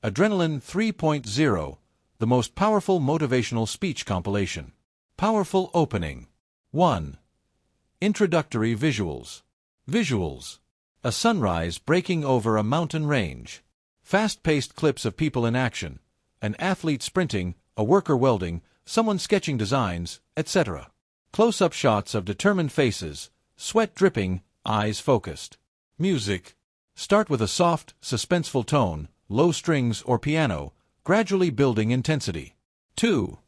Adrenaline 3.0, the most powerful motivational speech compilation. Powerful opening. 1. Introductory visuals. Visuals. A sunrise breaking over a mountain range. Fast-paced clips of people in action. An athlete sprinting, a worker welding, someone sketching designs, etc. Close-up shots of determined faces, sweat dripping, eyes focused. Music. Start with a soft, suspenseful tone, low strings or piano, gradually building intensity. 2.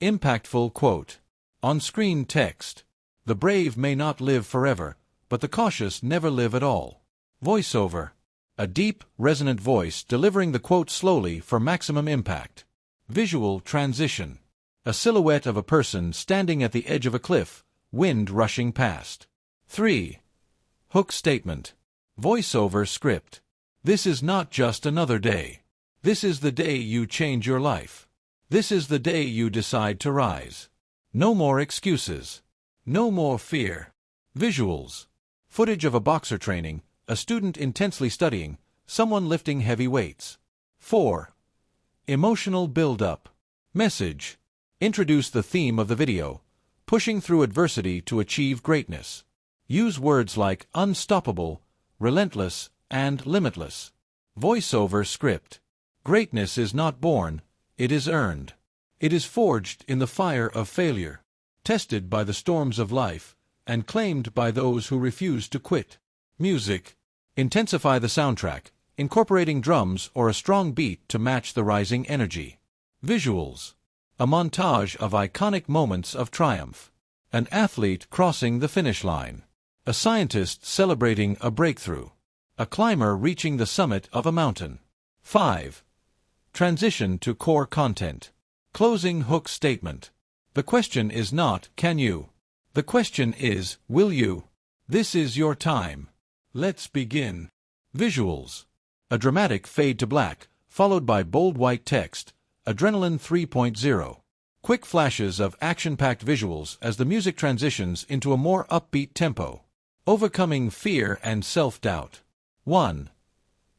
Impactful quote. On-screen text. The brave may not live forever, but the cautious never live at all. Voiceover. A deep, resonant voice delivering the quote slowly for maximum impact. Visual transition. A silhouette of a person standing at the edge of a cliff, wind rushing past. 3. Hook statement. Voiceover script. This is not just another day. This is the day you change your life. This is the day you decide to rise. No more excuses. No more fear. Visuals. Footage of a boxer training, a student intensely studying, someone lifting heavy weights. 4. Emotional build-up. Message. Introduce the theme of the video, pushing through adversity to achieve greatness. Use words like unstoppable, relentless, and limitless. Voiceover script. Greatness is not born, it is earned. It is forged in the fire of failure, tested by the storms of life, and claimed by those who refuse to quit. Music. Intensify the soundtrack, incorporating drums or a strong beat to match the rising energy. Visuals. A montage of iconic moments of triumph. An athlete crossing the finish line. A scientist celebrating a breakthrough. A climber reaching the summit of a mountain. 5. Transition to core content. Closing hook statement. The question is not, can you? The question is, will you? This is your time. Let's begin. Visuals. A dramatic fade to black, followed by bold white text. Adrenaline 3.0. Quick flashes of action-packed visuals as the music transitions into a more upbeat tempo. Overcoming fear and self-doubt. 1.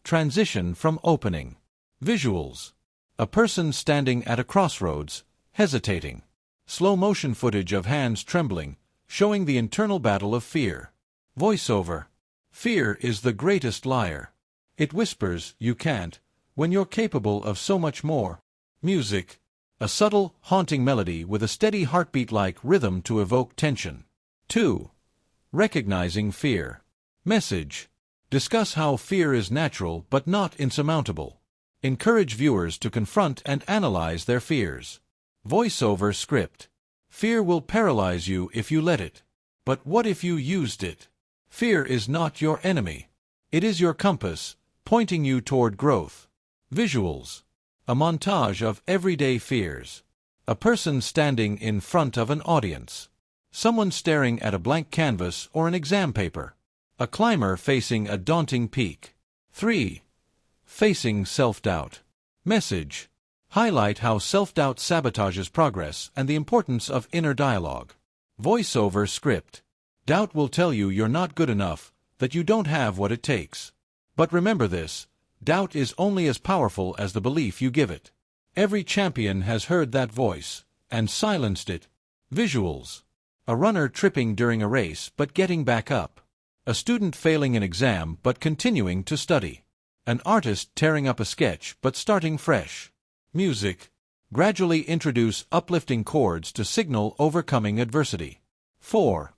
Transition from opening. Visuals. A person standing at a crossroads, hesitating. Slow-motion footage of hands trembling, showing the internal battle of fear. Voiceover. Fear is the greatest liar. It whispers, you can't, when you're capable of so much more. Music. A subtle, haunting melody with a steady heartbeat-like rhythm to evoke tension. 2. Recognizing fear. Message. Discuss how fear is natural but not insurmountable. Encourage viewers to confront and analyze their fears. Voiceover script. Fear will paralyze you if you let it. But what if you used it? Fear is not your enemy. It is your compass, pointing you toward growth. Visuals. A montage of everyday fears. A person standing in front of an audience. Someone staring at a blank canvas or an exam paper. A climber facing a daunting peak. 3. Facing self-doubt. Message. Highlight how self-doubt sabotages progress and the importance of inner dialogue. Voiceover script. Doubt will tell you you're not good enough, that you don't have what it takes. But remember this. Doubt is only as powerful as the belief you give it. Every champion has heard that voice, and silenced it. Visuals. A runner tripping during a race but getting back up. A student failing an exam but continuing to study. An artist tearing up a sketch but starting fresh. Music. Gradually introduce uplifting chords to signal overcoming adversity. 4.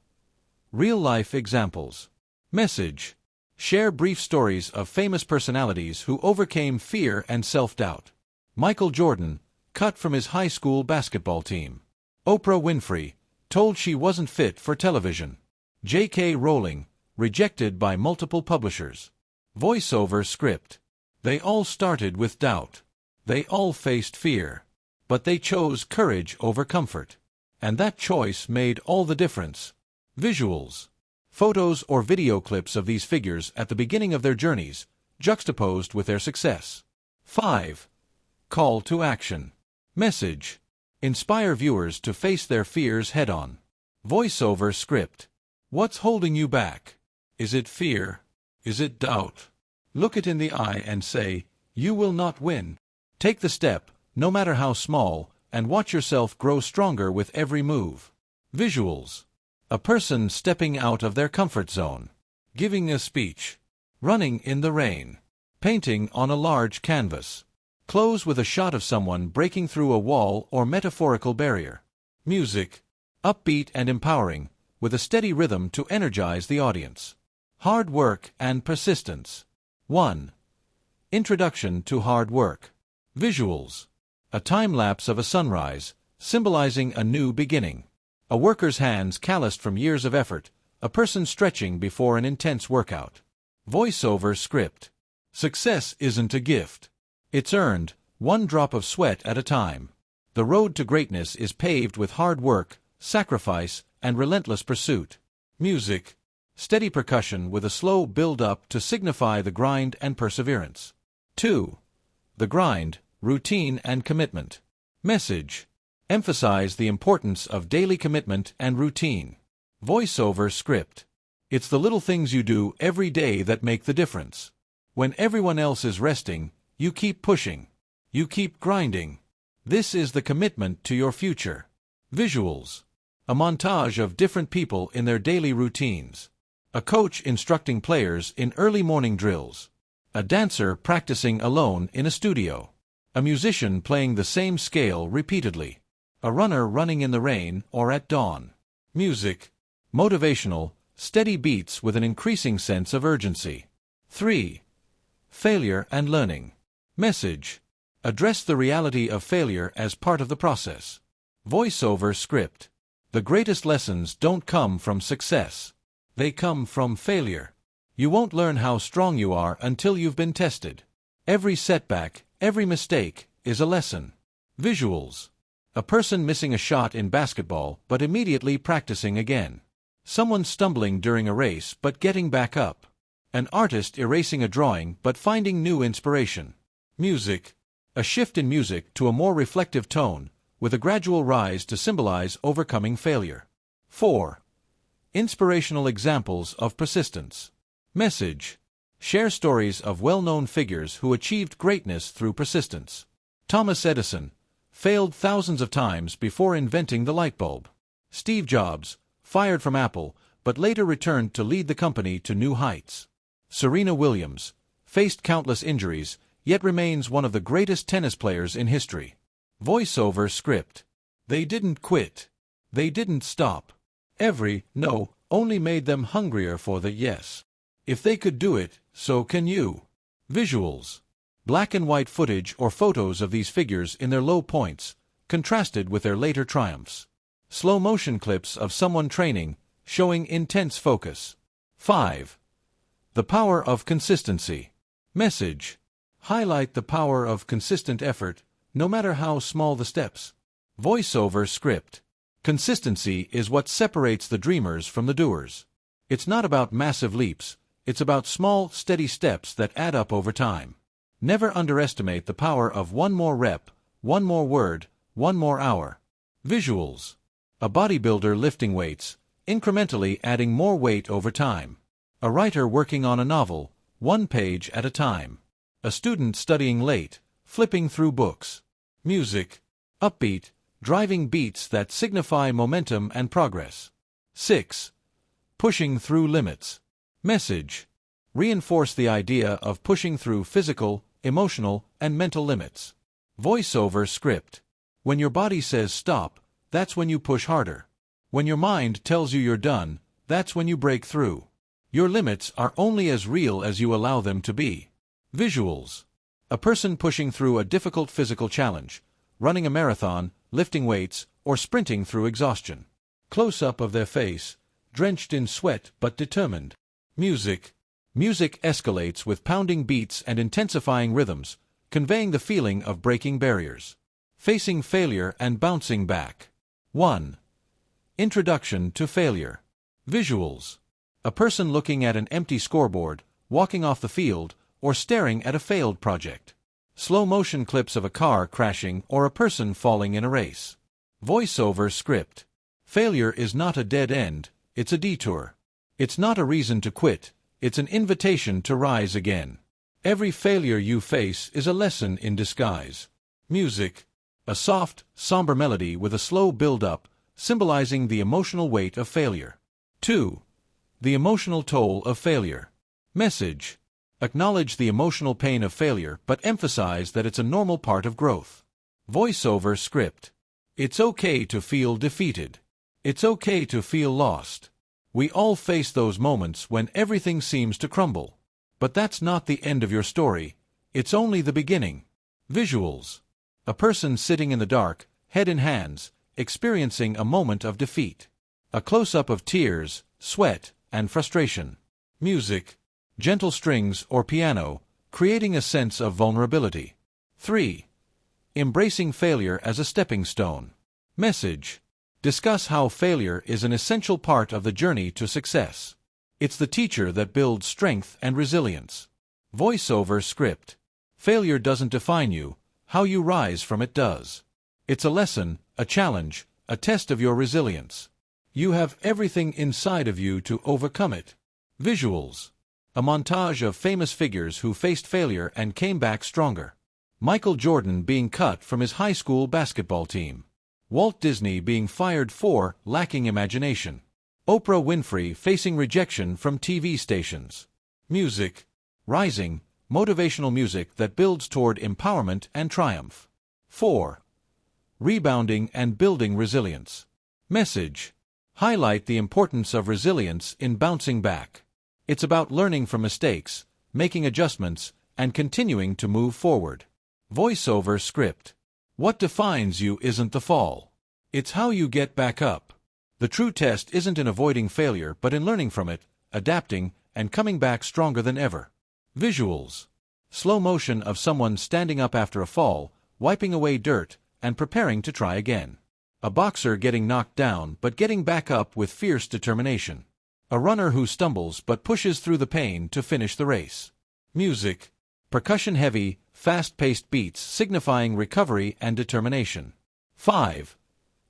Real-life examples. Message. Share brief stories of famous personalities who overcame fear and self-doubt. Michael Jordan, cut from his high school basketball team. Oprah Winfrey, told she wasn't fit for television. J.K. Rowling, rejected by multiple publishers. Voiceover script. They all started with doubt. They all faced fear. But they chose courage over comfort. And that choice made all the difference. Visuals. Photos or video clips of these figures at the beginning of their journeys, juxtaposed with their success. 5. Call to action. Message. Inspire viewers to face their fears head-on. Voiceover script. What's holding you back? Is it fear? Is it doubt? Look it in the eye and say, You will not win. Take the step, no matter how small, and watch yourself grow stronger with every move. Visuals. A person stepping out of their comfort zone. Giving a speech. Running in the rain. Painting on a large canvas. Close with a shot of someone breaking through a wall or metaphorical barrier. Music. Upbeat and empowering, with a steady rhythm to energize the audience. Hard work and persistence. 1. Introduction to hard work. Visuals. A time-lapse of a sunrise, symbolizing a new beginning. A worker's hands calloused from years of effort, a person stretching before an intense workout. Voiceover script. Success isn't a gift. It's earned, one drop of sweat at a time. The road to greatness is paved with hard work, sacrifice, and relentless pursuit. Music. Steady percussion with a slow build-up to signify the grind and perseverance. 2. The grind, routine and commitment. Message. Emphasize the importance of daily commitment and routine. Voiceover script. It's the little things you do every day that make the difference. When everyone else is resting, you keep pushing. You keep grinding. This is the commitment to your future. Visuals. A montage of different people in their daily routines. A coach instructing players in early morning drills. A dancer practicing alone in a studio. A musician playing the same scale repeatedly. A runner running in the rain or at dawn. Music. Motivational, steady beats with an increasing sense of urgency. 3. Failure and learning. Message. Address the reality of failure as part of the process. Voiceover script. The greatest lessons don't come from success. They come from failure. You won't learn how strong you are until you've been tested. Every setback, every mistake, is a lesson. Visuals. A person missing a shot in basketball but immediately practicing again. Someone stumbling during a race but getting back up. An artist erasing a drawing but finding new inspiration. Music. A shift in music to a more reflective tone, with a gradual rise to symbolize overcoming failure. 4. Inspirational examples of persistence. Message. Share stories of well-known figures who achieved greatness through persistence. Thomas Edison failed thousands of times before inventing the light bulb. Steve Jobs, fired from Apple, but later returned to lead the company to new heights. Serena Williams faced countless injuries, yet remains one of the greatest tennis players in history. Voiceover script. They didn't quit. They didn't stop. Every no only made them hungrier for the yes. If they could do it, so can you. Visuals. Black and white footage or photos of these figures in their low points, contrasted with their later triumphs. Slow motion clips of someone training, showing intense focus. 5. The power of consistency. Message. Highlight the power of consistent effort, no matter how small the steps. Voiceover script. Consistency is what separates the dreamers from the doers. It's not about massive leaps, it's about small, steady steps that add up over time. Never underestimate the power of one more rep, one more word, one more hour. Visuals. A bodybuilder lifting weights, incrementally adding more weight over time. A writer working on a novel, one page at a time. A student studying late, flipping through books. Music. Upbeat, driving beats that signify momentum and progress. 6. Pushing through limits. Message. Reinforce the idea of pushing through physical, emotional, and mental limits. Voiceover script. When your body says stop, that's when you push harder. When your mind tells you you're done, that's when you break through. Your limits are only as real as you allow them to be. Visuals. A person pushing through a difficult physical challenge, running a marathon, lifting weights, or sprinting through exhaustion. Close-up of their face, drenched in sweat but determined. Music. Music escalates with pounding beats and intensifying rhythms, conveying the feeling of breaking barriers. Facing failure and bouncing back. 1. Introduction to failure. Visuals. A person looking at an empty scoreboard, walking off the field, or staring at a failed project. Slow motion clips of a car crashing or a person falling in a race. Voiceover script. Failure is not a dead end, it's a detour. It's not a reason to quit, it's an invitation to rise again. Every failure you face is a lesson in disguise. Music. A soft, somber melody with a slow build-up, symbolizing the emotional weight of failure. 2. The emotional toll of failure. Message. Acknowledge the emotional pain of failure, but emphasize that it's a normal part of growth. Voiceover script. It's okay to feel defeated. It's okay to feel lost. We all face those moments when everything seems to crumble. But that's not the end of your story. It's only the beginning. Visuals. A person sitting in the dark, head in hands, experiencing a moment of defeat. A close-up of tears, sweat, and frustration. Music. Gentle strings or piano, creating a sense of vulnerability. 3. Embracing failure as a stepping stone. Message. Discuss how failure is an essential part of the journey to success. It's the teacher that builds strength and resilience. Voiceover script. Failure doesn't define you, how you rise from it does. It's a lesson, a challenge, a test of your resilience. You have everything inside of you to overcome it. Visuals. A montage of famous figures who faced failure and came back stronger. Michael Jordan being cut from his high school basketball team. Walt Disney being fired for lacking imagination. Oprah Winfrey facing rejection from TV stations. Music. Rising, motivational music that builds toward empowerment and triumph. 4. Rebounding and building resilience. Message. Highlight the importance of resilience in bouncing back. It's about learning from mistakes, making adjustments, and continuing to move forward. Voiceover script. What defines you isn't the fall. It's how you get back up. The true test isn't in avoiding failure but in learning from it, adapting, and coming back stronger than ever. Visuals. Slow motion of someone standing up after a fall, wiping away dirt, and preparing to try again. A boxer getting knocked down but getting back up with fierce determination. A runner who stumbles but pushes through the pain to finish the race. Music. Percussion-heavy, fast-paced beats signifying recovery and determination. 5.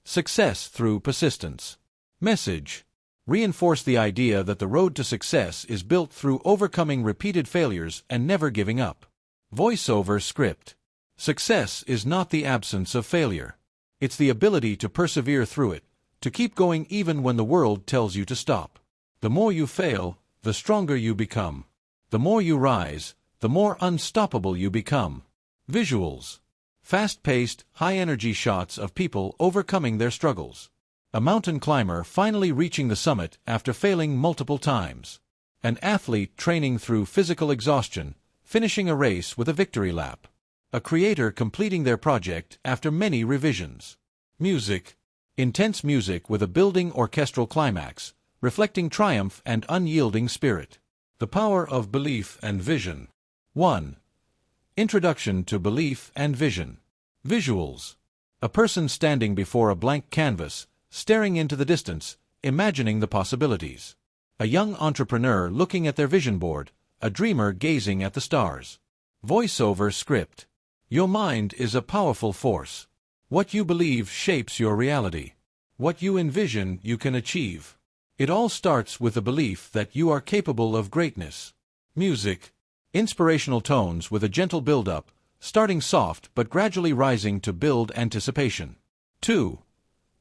Success through persistence. Message. Reinforce the idea that the road to success is built through overcoming repeated failures and never giving up. Voiceover script. Success is not the absence of failure. It's the ability to persevere through it, to keep going even when the world tells you to stop. The more you fail, the stronger you become. The more you rise, the more unstoppable you become. Visuals. Fast-paced, high-energy shots of people overcoming their struggles. A mountain climber finally reaching the summit after failing multiple times. An athlete training through physical exhaustion, finishing a race with a victory lap. A creator completing their project after many revisions. Music. Intense music with a building orchestral climax, reflecting triumph and unyielding spirit. The power of belief and vision. 1. Introduction to belief and vision. Visuals. A person standing before a blank canvas, staring into the distance, imagining the possibilities. A young entrepreneur looking at their vision board, a dreamer gazing at the stars. Voiceover script. Your mind is a powerful force. What you believe shapes your reality. What you envision you can achieve. It all starts with the belief that you are capable of greatness. Music. Inspirational tones with a gentle build-up, starting soft but gradually rising to build anticipation. 2.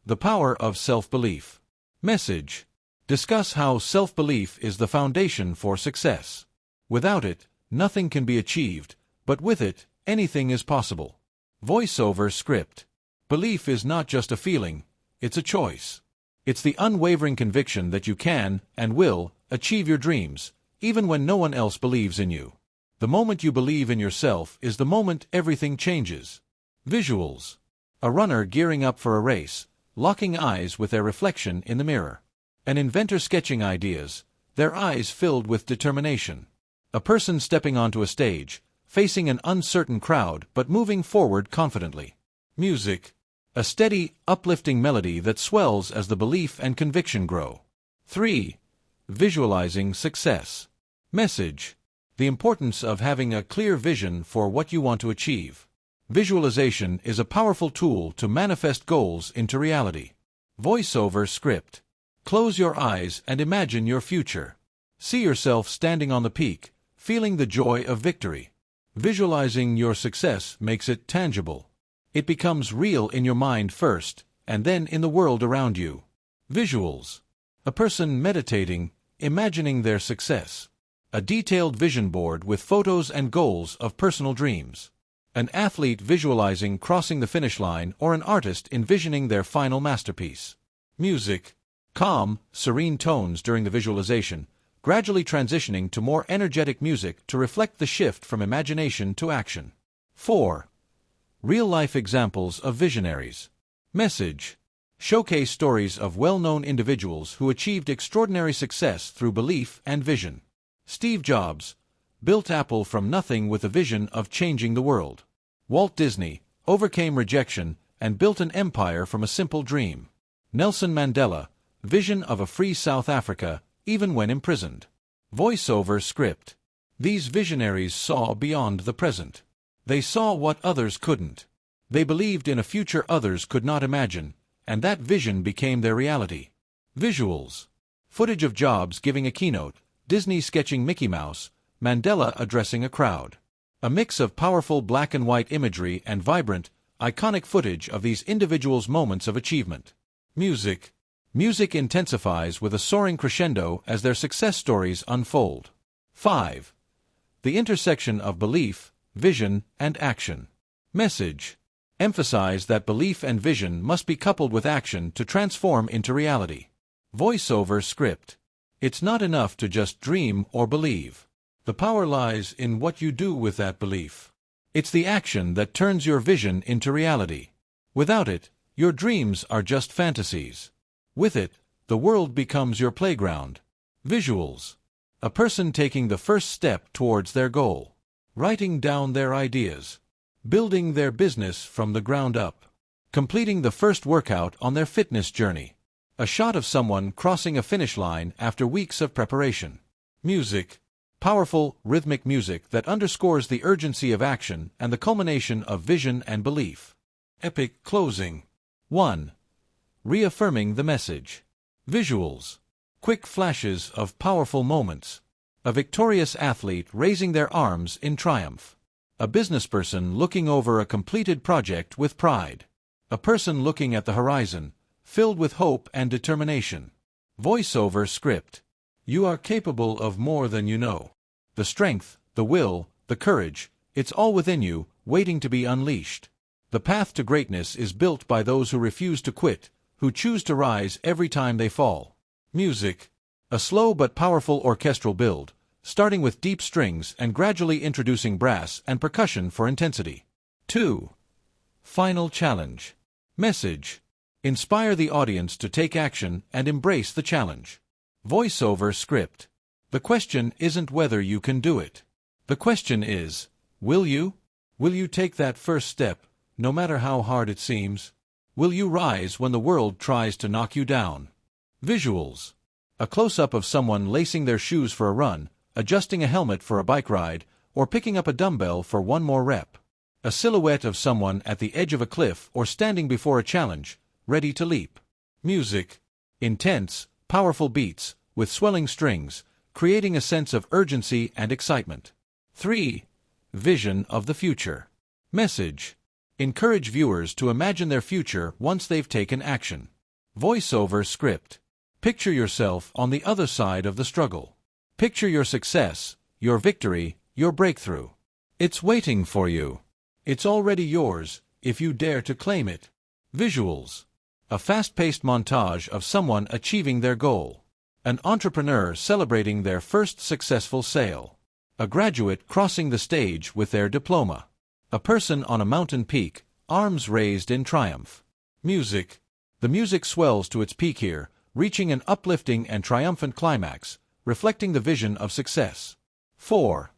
The power of self-belief. Message. Discuss how self-belief is the foundation for success. Without it, nothing can be achieved, but with it, anything is possible. Voiceover script. Belief is not just a feeling, it's a choice. It's the unwavering conviction that you can, and will, achieve your dreams, even when no one else believes in you. The moment you believe in yourself is the moment everything changes. Visuals. A runner gearing up for a race, locking eyes with their reflection in the mirror. An inventor sketching ideas, their eyes filled with determination. A person stepping onto a stage, facing an uncertain crowd but moving forward confidently. Music. A steady, uplifting melody that swells as the belief and conviction grow. 3. Visualizing success. Message. The importance of having a clear vision for what you want to achieve. Visualization is a powerful tool to manifest goals into reality. Voiceover script. Close your eyes and imagine your future. See yourself standing on the peak, Feeling the joy of victory. Visualizing your success makes it tangible. It becomes real in your mind first, and then in the world around you. Visuals. A person meditating, imagining their success. A detailed vision board with photos and goals of personal dreams. An athlete visualizing crossing the finish line, or an artist envisioning their final masterpiece. Music. Calm, serene tones during the visualization, gradually transitioning to more energetic music to reflect the shift from imagination to action. 4. Real-life examples of visionaries. Message. Showcase stories of well-known individuals who achieved extraordinary success through belief and vision. Steve Jobs built Apple from nothing with a vision of changing the world. Walt Disney overcame rejection and built an empire from a simple dream. Nelson Mandela, vision of a free South Africa, even when imprisoned. Voiceover script. These visionaries saw beyond the present. They saw what others couldn't. They believed in a future others could not imagine, and that vision became their reality. Visuals. Footage of Jobs giving a keynote, Disney sketching Mickey Mouse, Mandela addressing a crowd. A mix of powerful black and white imagery and vibrant, iconic footage of these individuals' moments of achievement. Music. Music intensifies with a soaring crescendo as their success stories unfold. 5. The intersection of belief, vision, and action. Message. Emphasize that belief and vision must be coupled with action to transform into reality. Voiceover script. It's not enough to just dream or believe. The power lies in what you do with that belief. It's the action that turns your vision into reality. Without it, your dreams are just fantasies. With it, the world becomes your playground. Visuals. A person taking the first step towards their goal. Writing down their ideas. Building their business from the ground up. Completing the first workout on their fitness journey. A shot of someone crossing a finish line after weeks of preparation. Music. Powerful, rhythmic music that underscores the urgency of action and the culmination of vision and belief. Epic closing. 1. Reaffirming the message. Visuals. Quick flashes of powerful moments. A victorious athlete raising their arms in triumph. A businessperson looking over a completed project with pride. A person looking at the horizon, filled with hope and determination. Voiceover script. You are capable of more than you know. The strength, the will, the courage, it's all within you, waiting to be unleashed. The path to greatness is built by those who refuse to quit, who choose to rise every time they fall. Music. A slow but powerful orchestral build, starting with deep strings and gradually introducing brass and percussion for intensity. 2. Final challenge. Message. Inspire the audience to take action and embrace the challenge. Voiceover script. The question isn't whether you can do it. The question is, will you? Will you take that first step, no matter how hard it seems? Will you rise when the world tries to knock you down? Visuals. A close-up of someone lacing their shoes for a run, adjusting a helmet for a bike ride, or picking up a dumbbell for one more rep. A silhouette of someone at the edge of a cliff or standing before a challenge, ready to leap. Music. Intense, powerful beats, with swelling strings, creating a sense of urgency and excitement. 3. Vision of the future. Message. Encourage viewers to imagine their future once they've taken action. Voiceover script. Picture yourself on the other side of the struggle. Picture your success, your victory, your breakthrough. It's waiting for you. It's already yours, if you dare to claim it. Visuals. A fast-paced montage of someone achieving their goal. An entrepreneur celebrating their first successful sale. A graduate crossing the stage with their diploma. A person on a mountain peak, arms raised in triumph. Music. The music swells to its peak here, reaching an uplifting and triumphant climax, reflecting the vision of success. 4.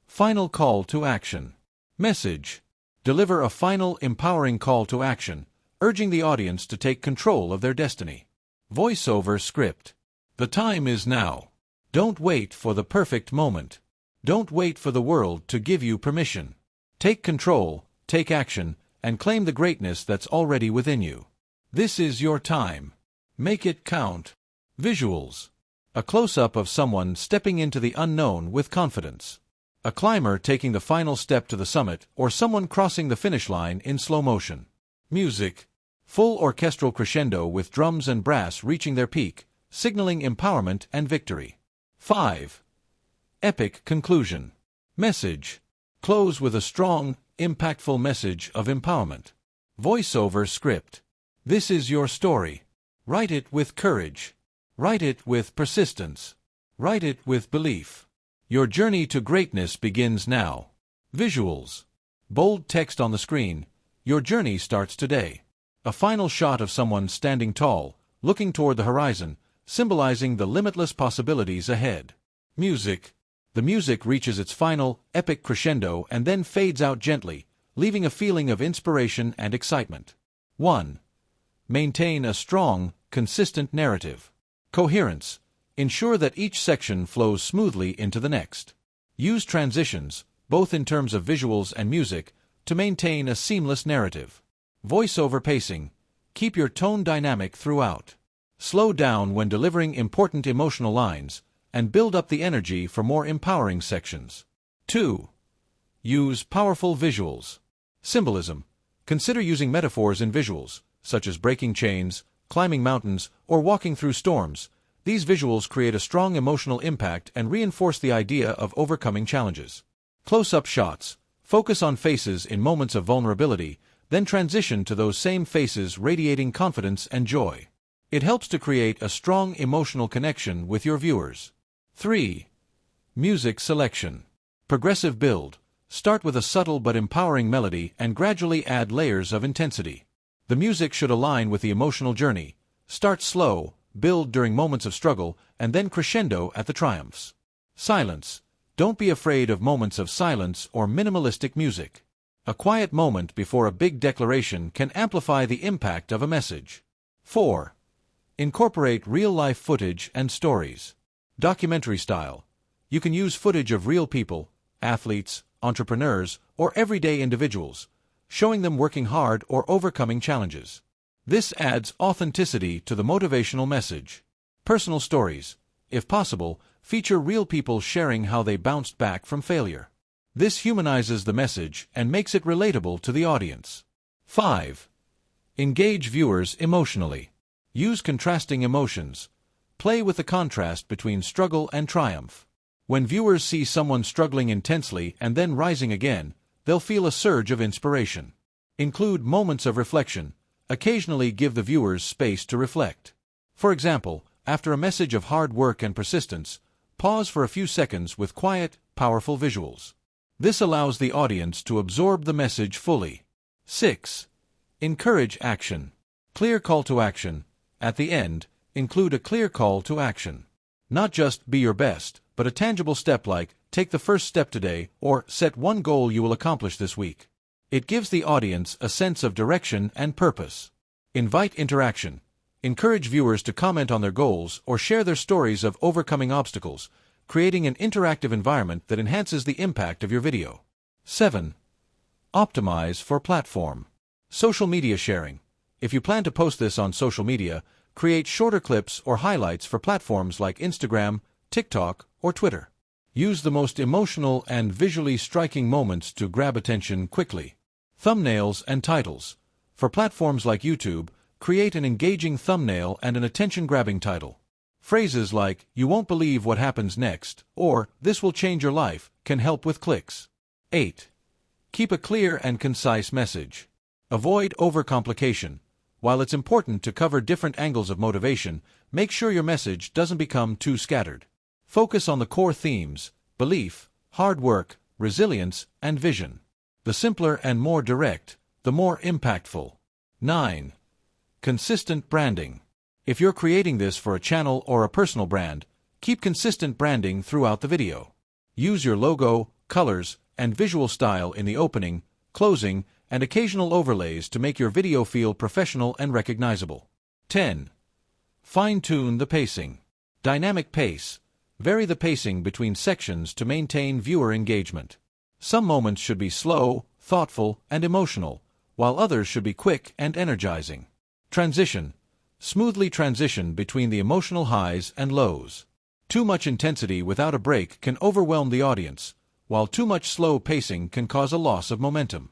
Final call to action. Message. Deliver a final, empowering call to action, urging the audience to take control of their destiny. Voiceover script. The time is now. Don't wait for the perfect moment. Don't wait for the world to give you permission. Take control, take action, and claim the greatness that's already within you. This is your time. Make it count. Visuals. A close-up of someone stepping into the unknown with confidence. A climber taking the final step to the summit, or someone crossing the finish line in slow motion. Music. Full orchestral crescendo with drums and brass reaching their peak, signaling empowerment and victory. 5. Epic conclusion. Message. Close with a strong, impactful message of empowerment. Voiceover script. This is your story. Write it with courage. Write it with persistence. Write it with belief. Your journey to greatness begins now. Visuals. Bold text on the screen. Your journey starts today. A final shot of someone standing tall, looking toward the horizon, symbolizing the limitless possibilities ahead. Music. The music reaches its final, epic crescendo and then fades out gently, leaving a feeling of inspiration and excitement. 1. Maintain a strong, consistent narrative. Coherence. Ensure that each section flows smoothly into the next. Use transitions, both in terms of visuals and music, to maintain a seamless narrative. Voiceover pacing. Keep your tone dynamic throughout. Slow down when delivering important emotional lines, and build up the energy for more empowering sections. 2. Use powerful visuals. Symbolism. Consider using metaphors in visuals, such as breaking chains, climbing mountains, or walking through storms. These visuals create a strong emotional impact and reinforce the idea of overcoming challenges. Close-up shots. Focus on faces in moments of vulnerability, then transition to those same faces radiating confidence and joy. It helps to create a strong emotional connection with your viewers. 3. Music selection. Progressive build. Start with a subtle but empowering melody and gradually add layers of intensity. The music should align with the emotional journey. Start slow, build during moments of struggle, and then crescendo at the triumphs. Silence. Don't be afraid of moments of silence or minimalistic music. A quiet moment before a big declaration can amplify the impact of a message. 4. Incorporate real-life footage and stories. Documentary style. You can use footage of real people, athletes, entrepreneurs, or everyday individuals, showing them working hard or overcoming challenges. This adds authenticity to the motivational message. Personal stories. If possible, feature real people sharing how they bounced back from failure. This humanizes the message and makes it relatable to the audience. 5. Engage viewers emotionally. Use contrasting emotions. Play with the contrast between struggle and triumph. When viewers see someone struggling intensely and then rising again, they'll feel a surge of inspiration. Include moments of reflection. Occasionally give the viewers space to reflect. For example, after a message of hard work and persistence, pause for a few seconds with quiet, powerful visuals. This allows the audience to absorb the message fully. 6. Encourage action. Clear call to action. At the end, include a clear call to action. Not just be your best, but a tangible step like, take the first step today, or set one goal you will accomplish this week. It gives the audience a sense of direction and purpose. Invite interaction. Encourage viewers to comment on their goals or share their stories of overcoming obstacles, creating an interactive environment that enhances the impact of your video. 7. Optimize for platform. Social media sharing. If you plan to post this on social media, create shorter clips or highlights for platforms like Instagram, TikTok, or Twitter. Use the most emotional and visually striking moments to grab attention quickly. Thumbnails and titles. For platforms like YouTube, create an engaging thumbnail and an attention-grabbing title. Phrases like, "You won't believe what happens next," or "This will change your life," can help with clicks. 8. Keep a clear and concise message. Avoid overcomplication. While it's important to cover different angles of motivation, make sure your message doesn't become too scattered. Focus on the core themes: belief, hard work, resilience, and vision. The simpler and more direct, the more impactful. 9. Consistent branding. If you're creating this for a channel or a personal brand, keep consistent branding throughout the video. Use your logo, colors, and visual style in the opening, closing, and occasional overlays to make your video feel professional and recognizable. 10. Fine-tune the pacing. Dynamic pace. Vary the pacing between sections to maintain viewer engagement. Some moments should be slow, thoughtful, and emotional, while others should be quick and energizing. Transition. Smoothly transition between the emotional highs and lows. Too much intensity without a break can overwhelm the audience, while too much slow pacing can cause a loss of momentum.